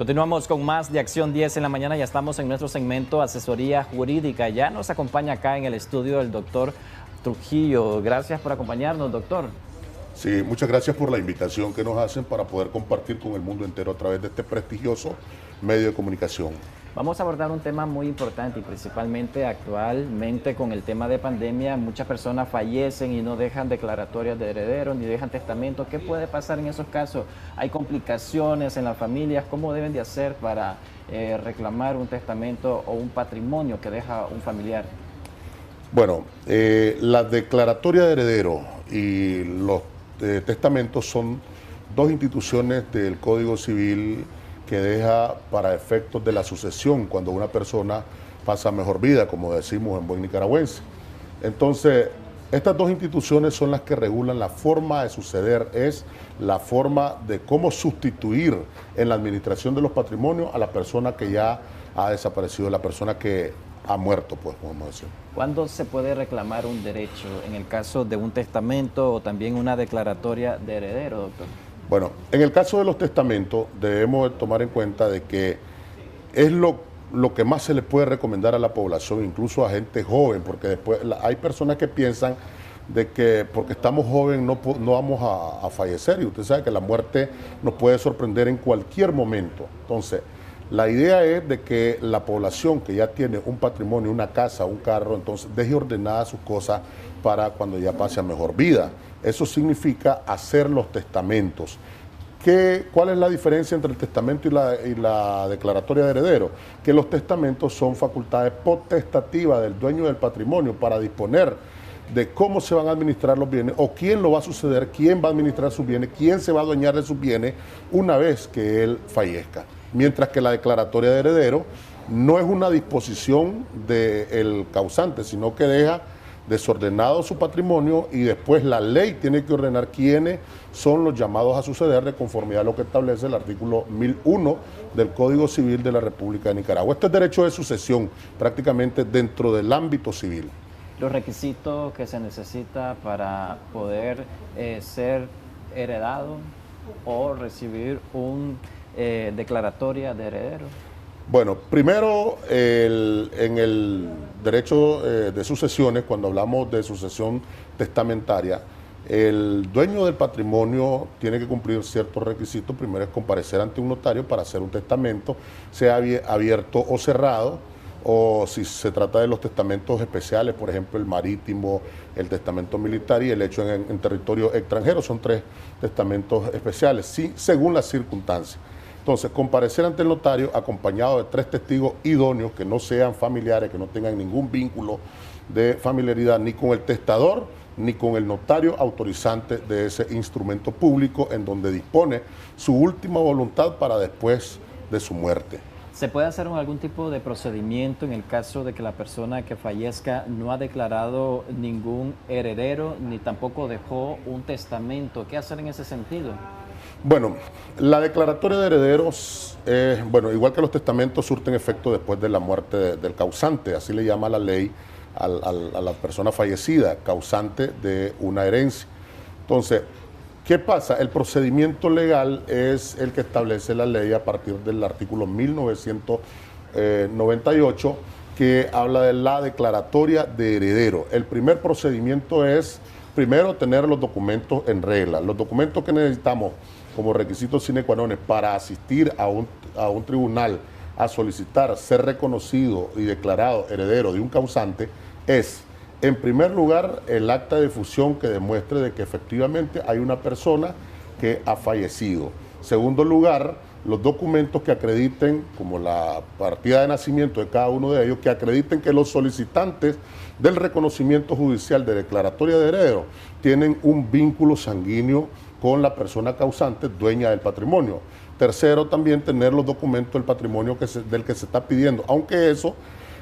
Continuamos con más de Acción 10 en la mañana. Ya estamos en nuestro segmento Asesoría Jurídica. Ya nos acompaña acá en el estudio el doctor Trujillo. Gracias por acompañarnos, doctor. Sí, muchas gracias por la invitación que nos hacen para poder compartir con el mundo entero a través de este prestigioso medio de comunicación. Vamos a abordar un tema muy importante y principalmente actualmente con el tema de pandemia. Muchas personas fallecen y no dejan declaratorias de herederos ni dejan testamento. ¿Qué puede pasar en esos casos? ¿Hay complicaciones en las familias? ¿Cómo deben de hacer para reclamar un testamento o un patrimonio que deja un familiar? Bueno, la declaratoria de heredero y los testamentos son dos instituciones del Código Civil que deja para efectos de la sucesión cuando una persona pasa mejor vida, como decimos en buen nicaragüense. Entonces, estas dos instituciones son las que regulan la forma de suceder, es la forma de cómo sustituir en la administración de los patrimonios a la persona que ya ha desaparecido, la persona que ha muerto, pues, podemos decir. ¿Cuándo se puede reclamar un derecho? ¿En el caso de un testamento o también una declaratoria de heredero, doctor? Bueno, en el caso de los testamentos debemos tomar en cuenta de que es lo que más se le puede recomendar a la población, incluso a gente joven, porque después hay personas que piensan de que porque estamos jóvenes no vamos a fallecer, y usted sabe que la muerte nos puede sorprender en cualquier momento. Entonces, la idea es de que la población que ya tiene un patrimonio, una casa, un carro, entonces deje ordenadas sus cosas para cuando ya pase a mejor vida. Eso significa hacer los testamentos. ¿Cuál es la diferencia entre el testamento y la declaratoria de heredero? Que los testamentos son facultades potestativas del dueño del patrimonio para disponer de cómo se van a administrar los bienes o quién lo va a suceder, quién va a administrar sus bienes, quién se va a adueñar de sus bienes una vez que él fallezca. Mientras que la declaratoria de heredero no es una disposición del causante, sino que deja desordenado su patrimonio y después la ley tiene que ordenar quiénes son los llamados a suceder de conformidad a lo que establece el artículo 1001 del Código Civil de la República de Nicaragua. Este es derecho de sucesión prácticamente dentro del ámbito civil. Los requisitos que se necesita para poder ser heredado o recibir un declaratoria de heredero. Bueno, primero en el derecho de sucesiones, cuando hablamos de sucesión testamentaria, el dueño del patrimonio tiene que cumplir ciertos requisitos. Primero es comparecer ante un notario para hacer un testamento, sea abierto o cerrado, o si se trata de los testamentos especiales, por ejemplo el marítimo, el testamento militar y el hecho en territorio extranjero, son tres testamentos especiales, sí, según las circunstancias. Entonces, comparecer ante el notario acompañado de 3 testigos idóneos que no sean familiares, que no tengan ningún vínculo de familiaridad ni con el testador ni con el notario autorizante de ese instrumento público en donde dispone su última voluntad para después de su muerte. ¿Se puede hacer algún tipo de procedimiento en el caso de que la persona que fallezca no ha declarado ningún heredero ni tampoco dejó un testamento? ¿Qué hacer en ese sentido? Bueno, la declaratoria de herederos, bueno, igual que los testamentos, surten efecto después de la muerte del causante, así le llama la ley a la persona fallecida, causante de una herencia. Entonces, ¿qué pasa? El procedimiento legal es el que establece la ley a partir del artículo 1998, que habla de la declaratoria de heredero. El primer procedimiento es, primero, tener los documentos en regla. Los documentos que necesitamos como requisitos sine qua non para asistir a un tribunal a solicitar ser reconocido y declarado heredero de un causante es, en primer lugar, el acta de defunción que demuestre de que efectivamente hay una persona que ha fallecido. Segundo lugar, los documentos que acrediten, como la partida de nacimiento de cada uno de ellos, que acrediten que los solicitantes del reconocimiento judicial de declaratoria de heredero tienen un vínculo sanguíneo con la persona causante, dueña del patrimonio. Tercero, también tener los documentos del patrimonio del que se está pidiendo, aunque eso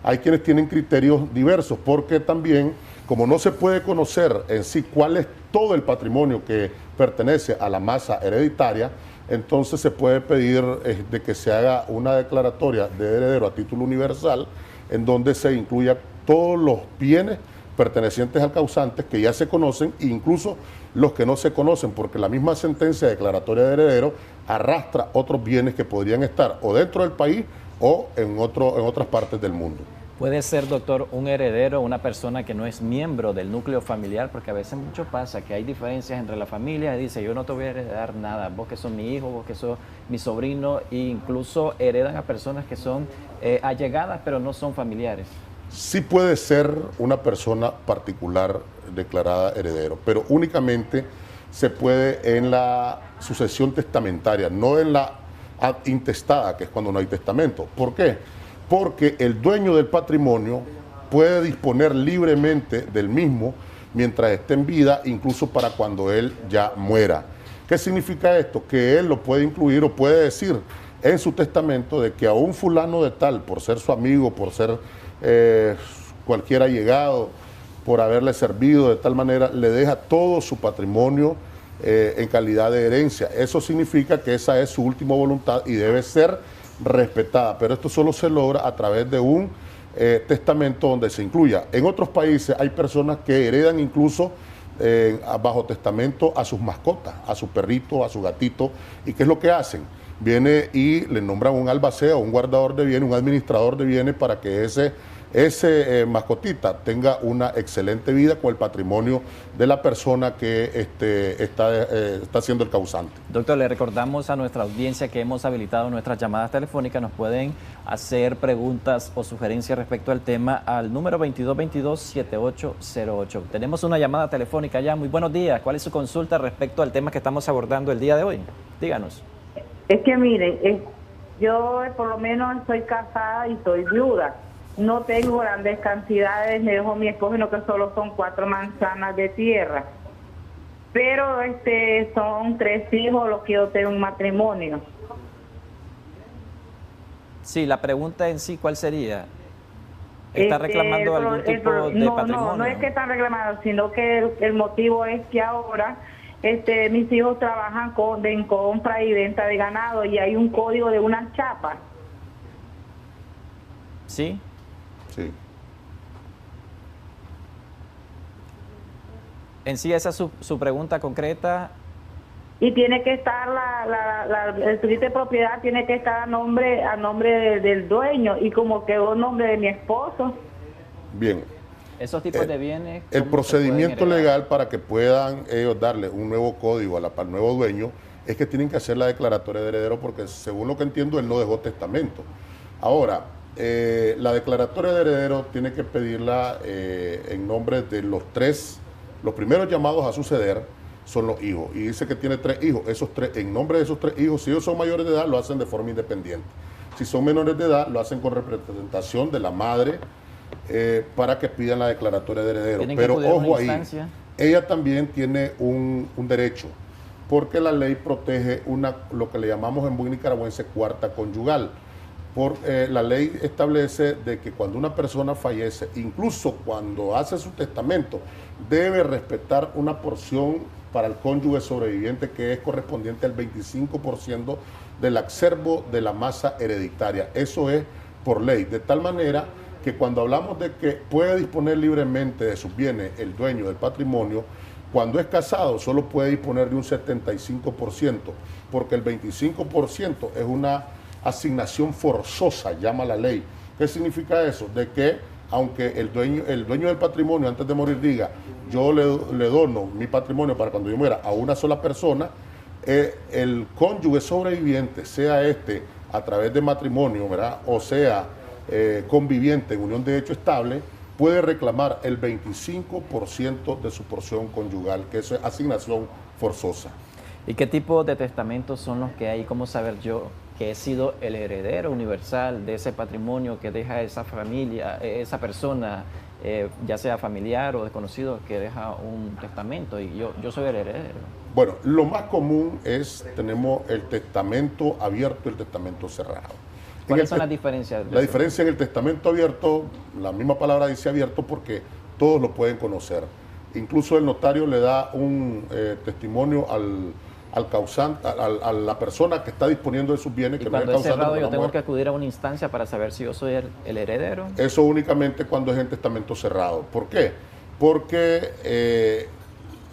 hay quienes tienen criterios diversos, porque también, como no se puede conocer en sí cuál es todo el patrimonio que pertenece a la masa hereditaria, entonces se puede pedir de que se haga una declaratoria de heredero a título universal, en donde se incluya todos los bienes pertenecientes al causante que ya se conocen, e incluso los que no se conocen, porque la misma sentencia declaratoria de heredero arrastra otros bienes que podrían estar o dentro del país o en otras partes del mundo. Puede ser, doctor, un heredero, una persona que no es miembro del núcleo familiar, porque a veces mucho pasa que hay diferencias entre la familia y dice, yo no te voy a heredar nada, vos que sos mi hijo, vos que sos mi sobrino, e incluso heredan a personas que son allegadas pero no son familiares. Sí puede ser una persona particular declarada heredero, pero únicamente se puede en la sucesión testamentaria, no en la ad intestada, que es cuando no hay testamento. ¿Por qué? Porque el dueño del patrimonio puede disponer libremente del mismo mientras esté en vida, incluso para cuando él ya muera. ¿Qué significa esto? Que él lo puede incluir o puede decir en su testamento de que a un fulano de tal, por ser su amigo, por ser cualquier allegado, por haberle servido de tal manera, le deja todo su patrimonio en calidad de herencia. Eso significa que esa es su última voluntad y debe ser respetada, pero esto solo se logra a través de un testamento donde se incluya. En otros países hay personas que heredan incluso bajo testamento a sus mascotas, a su perrito, a su gatito. ¿Y qué es lo que hacen? Viene y le nombran un albacea, un guardador de bienes, un administrador de bienes para que ese mascotita tenga una excelente vida con el patrimonio de la persona que está siendo el causante. Doctor, le recordamos a nuestra audiencia que hemos habilitado nuestras llamadas telefónicas. Nos pueden hacer preguntas o sugerencias respecto al tema al número 2222-7808. Tenemos una llamada telefónica ya. Muy buenos días. ¿Cuál es su consulta respecto al tema que estamos abordando el día de hoy? Díganos. Es que miren, yo por lo menos soy casada y soy viuda. No tengo grandes cantidades, me dejó mi esposo, sino que solo son 4 manzanas de tierra. Pero son 3 hijos los que yo tengo en matrimonio. Sí, la pregunta en sí, ¿cuál sería? ¿Está reclamando algún tipo de patrimonio? No es que están reclamando, sino que el motivo es que ahora mis hijos trabajan en compra y venta de ganado y hay un código de unas chapas. ¿Sí? Sí. En sí, esa es su pregunta concreta. Y tiene que estar el escrito de propiedad tiene que estar a nombre del dueño y como quedó nombre de mi esposo. Bien. Esos tipos de bienes. El procedimiento legal para que puedan ellos darle un nuevo código al nuevo dueño es que tienen que hacer la declaratoria de heredero porque según lo que entiendo él no dejó testamento. Ahora, la declaratoria de heredero tiene que pedirla en nombre de los primeros llamados a suceder son los hijos. Y dice que tiene 3 hijos. En nombre de esos 3 hijos, si ellos son mayores de edad, lo hacen de forma independiente. Si son menores de edad, lo hacen con representación de la madre para que pidan la declaratoria de heredero. Pero ojo ahí, ella también tiene un derecho, porque la ley protege lo que le llamamos en buen nicaragüense cuarta conyugal. La ley establece de que cuando una persona fallece, incluso cuando hace su testamento, debe respetar una porción para el cónyuge sobreviviente que es correspondiente al 25% del acervo de la masa hereditaria. Eso es por ley, de tal manera que cuando hablamos de que puede disponer libremente de sus bienes el dueño del patrimonio, cuando es casado solo puede disponer de un 75%, porque el 25% es una asignación forzosa, llama la ley. ¿Qué significa eso? De que aunque el dueño del patrimonio antes de morir diga, yo le dono mi patrimonio para cuando yo muera a una sola persona, el cónyuge sobreviviente, sea a través de matrimonio, ¿verdad? O sea conviviente en unión de hecho estable, puede reclamar el 25% de su porción conyugal, que eso es asignación forzosa. ¿Y qué tipo de testamentos son los que hay? ¿Cómo saber yo que he sido el heredero universal de ese patrimonio que deja esa familia, esa persona, ya sea familiar o desconocido, que deja un testamento y yo soy el heredero? Bueno, lo más común tenemos el testamento abierto y el testamento cerrado. ¿Cuáles son las diferencias? La diferencia en el testamento abierto, la misma palabra dice abierto porque todos lo pueden conocer. Incluso el notario le da un testimonio al causante, a la persona que está disponiendo de sus bienes. ¿Y que cuando no es es cerrado yo tengo muerte. que acudir a una instancia para saber si yo soy el heredero? Eso únicamente cuando es en testamento cerrado. ¿Por qué? porque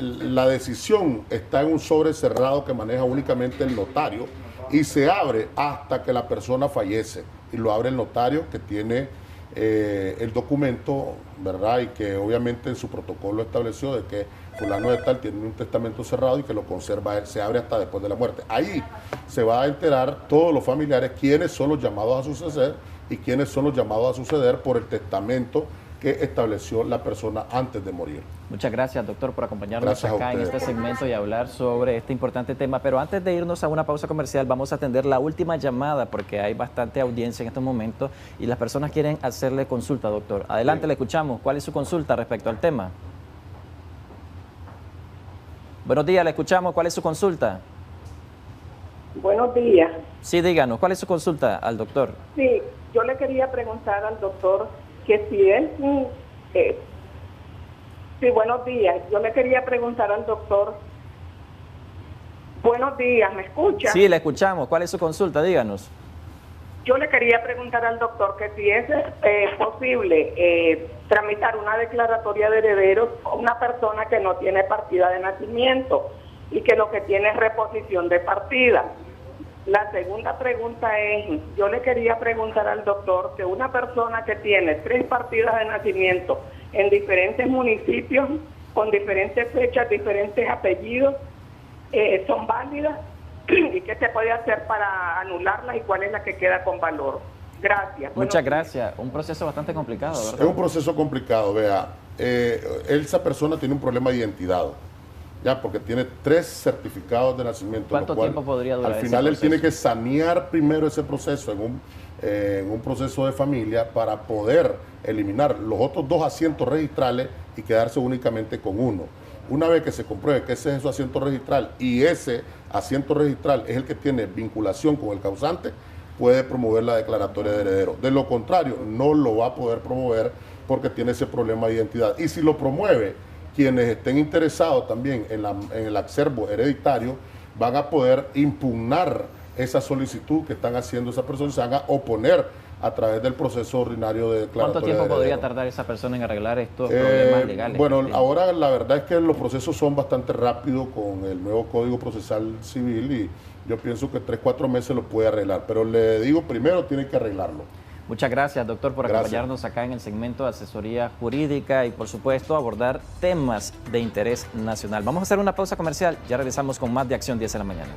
la decisión está en un sobre cerrado que maneja únicamente el notario y se abre hasta que la persona fallece, y lo abre el notario que tiene el documento, ¿verdad? Y que obviamente en su protocolo estableció de que fulano de tal tiene un testamento cerrado y que lo conserva él, se abre hasta después de la muerte. Ahí se va a enterar todos los familiares quiénes son los llamados a suceder y quiénes son los llamados a suceder por el testamento que estableció la persona antes de morir. Muchas gracias, doctor, por acompañarnos Gracias a acá en ustedes. este segmento y hablar sobre este importante tema. Pero antes de irnos a una pausa comercial, vamos a atender la última llamada porque hay bastante audiencia en estos momentos y las personas quieren hacerle consulta, doctor. Adelante, Sí. le escuchamos. ¿Cuál es su consulta respecto al tema? Buenos días, le escuchamos. ¿Cuál es su consulta? Buenos días. Sí, díganos, ¿cuál es su consulta al doctor? Sí, yo le quería preguntar al doctor que si él... sí, buenos días. Yo le quería preguntar al doctor... Buenos días, ¿me escucha? Sí, le escuchamos. ¿Cuál es su consulta? Díganos. Yo le quería preguntar al doctor que si es posible tramitar una declaratoria de herederos a una persona que no tiene partida de nacimiento y que lo que tiene es reposición de partida. La segunda pregunta es, yo le quería preguntar al doctor que una persona que tiene 3 partidas de nacimiento en diferentes municipios, con diferentes fechas, diferentes apellidos, son válidas y qué se puede hacer para anularlas y cuál es la que queda con valor. Gracias. Muchas gracias. Un proceso bastante complicado, Es ¿verdad? un proceso complicado, vea. Esa persona tiene un problema de identidad, ya, porque tiene 3 certificados de nacimiento. ¿Cuánto lo cual, tiempo podría durar al ese final él proceso? tiene que sanear primero ese proceso en un proceso de familia para poder eliminar los otros 2 asientos registrales y quedarse únicamente con uno. Una vez que se compruebe que ese es su asiento registral y ese asiento registral es el que tiene vinculación con el causante, puede promover la declaratoria de heredero. De lo contrario, no lo va a poder promover porque tiene ese problema de identidad. Y si lo promueve, quienes estén interesados también en el acervo hereditario van a poder impugnar esa solicitud que están haciendo esas personas y se van a oponer a través del proceso ordinario de declaratoria ¿Cuánto tiempo de podría heredero. tardar esa persona en arreglar estos problemas legales? Bueno, que tiene? ahora la verdad es que los procesos son bastante rápidos con el nuevo Código Procesal Civil y yo pienso que 3-4 meses lo puede arreglar, pero le digo, primero tiene que arreglarlo. Muchas gracias, doctor, por Gracias. acompañarnos acá en el segmento de asesoría jurídica y, por supuesto, abordar temas de interés nacional. Vamos a hacer una pausa comercial, ya regresamos con más de Acción 10 de la mañana.